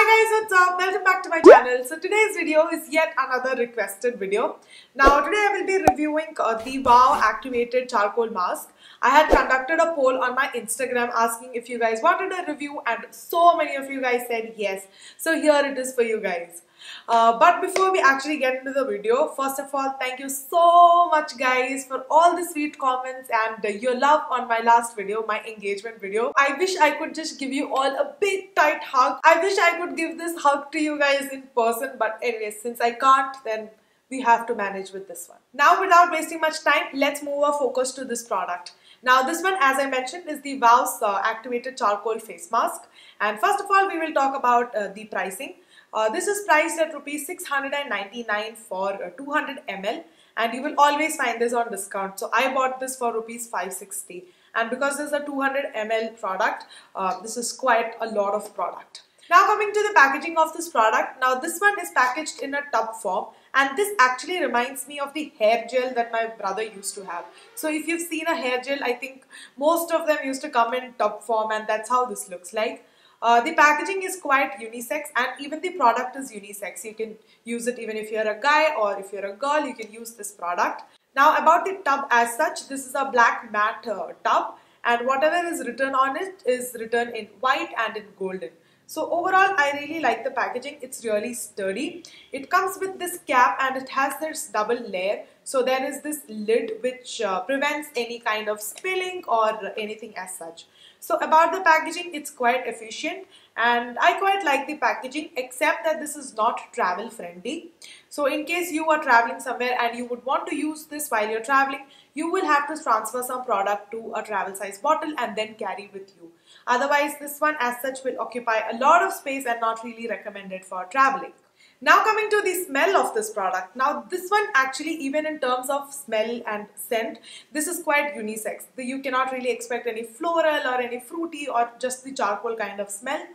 Hi guys, what's up? Welcome back to my channel. So today's video is yet another requested video. Now today I will be reviewing the Wow Activated Charcoal Mask. I had conducted a poll on my Instagram asking if you guys wanted a review and so many of you guys said yes. So here it is for you guys. But before we actually get into the video, first of all, thank you so much guys for all the sweet comments and your love on my last video, my engagement video. I wish I could just give you all a big tight hug. I wish I could give this hug to you guys in person, but anyways, since I can't, then we have to manage with this one. Now without wasting much time, let's move our focus to this product. Now this one, as I mentioned, is the Wow's Activated Charcoal Face Mask. And first of all, we will talk about the pricing. This is priced at rupees 699 for 200 ml, and you will always find this on discount. So I bought this for rupees 560, and because this is a 200 ml product, this is quite a lot of product. Now coming to the packaging of this product, now this one is packaged in a tub form, and this actually reminds me of the hair gel that my brother used to have. So if you've seen a hair gel, I think most of them used to come in tub form, and that's how this looks like. The packaging is quite unisex, and even the product is unisex. You can use it even if you're a guy or if you're a girl, you can use this product. Now about the tub as such, this is a black matte tub, and whatever is written on it is written in white and in golden. So overall, I really like the packaging. It's really sturdy. It comes with this cap and it has this double layer. So there is this lid which prevents any kind of spilling or anything as such. So about the packaging, it's quite efficient and I quite like the packaging, except that this is not travel friendly. So in case you are traveling somewhere and you would want to use this while you're traveling, you will have to transfer some product to a travel size bottle and then carry with you. Otherwise, this one as such will occupy a lot of space and not really recommended for traveling. Now coming to the smell of this product. Now this one actually, even in terms of smell and scent, this is quite unisex. You cannot really expect any floral or any fruity or just the charcoal kind of smell.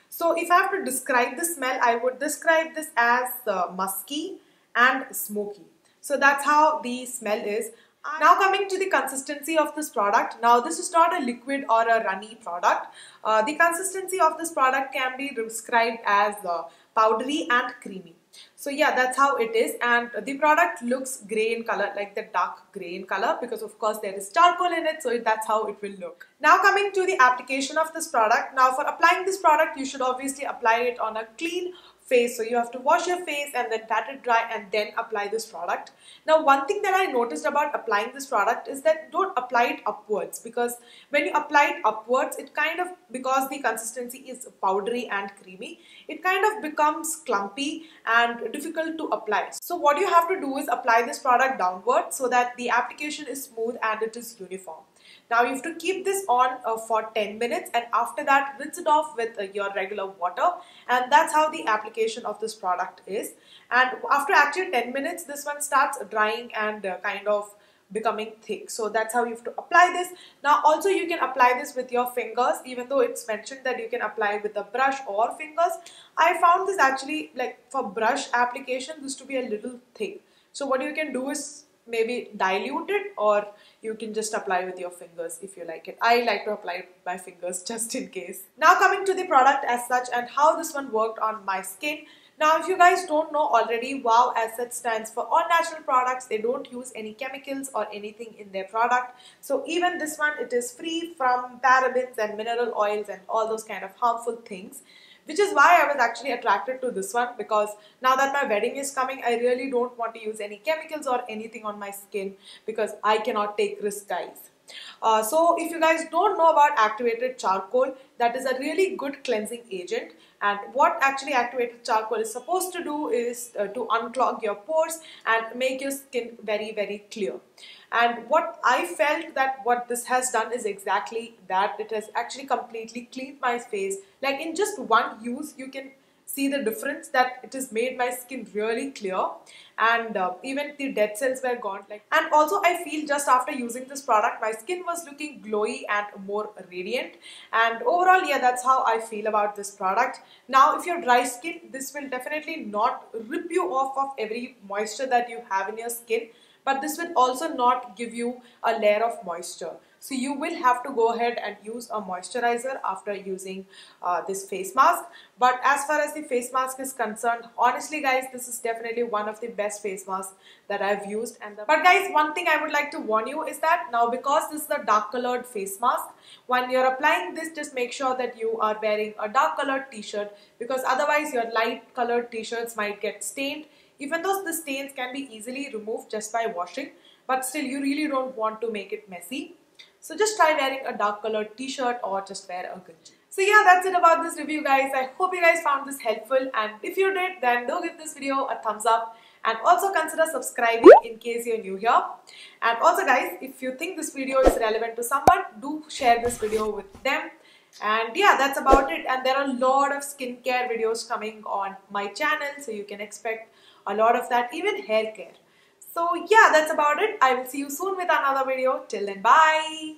So if I have to describe the smell, I would describe this as musky and smoky. So that's how the smell is. Now coming to the consistency of this product. Now this is not a liquid or a runny product. The consistency of this product can be described as powdery and creamy. So yeah, that's how it is, and the product looks grey in color, like the dark grey in color, because of course there is charcoal in it, so that's how it will look. Now coming to the application of this product. Now for applying this product, you should obviously apply it on a clean face. So you have to wash your face and then pat it dry and then apply this product. Now one thing that I noticed about applying this product is that don't apply it upwards, because when you apply it upwards, it kind of, because the consistency is powdery and creamy, it kind of becomes clumpy and difficult to apply. So what you have to do is apply this product downwards so that the application is smooth and it is uniform. Now you have to keep this on for 10 minutes, and after that rinse it off with your regular water, and that's how the application of this product is. And after actually 10 minutes, this one starts drying and kind of becoming thick. So that's how you have to apply this. Now also you can apply this with your fingers, even though it's mentioned that you can apply with a brush or fingers. I found this actually, like for brush application, this to be a little thick. So what you can do is maybe dilute it, or you can just apply with your fingers if you like it. I like to apply it with my fingers just in case. Now coming to the product as such and how this one worked on my skin. Now if you guys don't know already, Wow as such stands for all natural products. They don't use any chemicals or anything in their product. So even this one, it is free from parabens and mineral oils and all those kind of harmful things. Which is why I was actually attracted to this one, because now that my wedding is coming, I really don't want to use any chemicals or anything on my skin, because I cannot take risks, guys. So if you guys don't know about activated charcoal, that is a really good cleansing agent. And what actually activated charcoal is supposed to do is to unclog your pores and make your skin very, very clear. And what I felt that what this has done is exactly that. It has actually completely cleaned my face. Like in just one use, you can see the difference that it has made my skin really clear, and even the dead cells were gone. And also I feel just after using this product, my skin was looking glowy and more radiant. And overall, yeah, that's how I feel about this product. Now if you're dry skin, this will definitely not rip you off of every moisture that you have in your skin, but this will also not give you a layer of moisture. So you will have to go ahead and use a moisturizer after using this face mask. But as far as the face mask is concerned, honestly guys, this is definitely one of the best face masks that I've used. But guys, one thing I would like to warn you is that now, because this is a dark colored face mask, when you're applying this, just make sure that you are wearing a dark colored t-shirt, because otherwise your light colored t-shirts might get stained, even though the stains can be easily removed just by washing, but still you really don't want to make it messy. So just try wearing a dark colored t-shirt or just wear a ganji. So yeah, that's it about this review guys. I hope you guys found this helpful, and if you did, then do give this video a thumbs up and also consider subscribing in case you're new here. And also guys, if you think this video is relevant to someone, do share this video with them. And yeah, that's about it. And there are a lot of skincare videos coming on my channel, so you can expect a lot of that, even hair care. So yeah, that's about it. I will see you soon with another video. Till then, bye.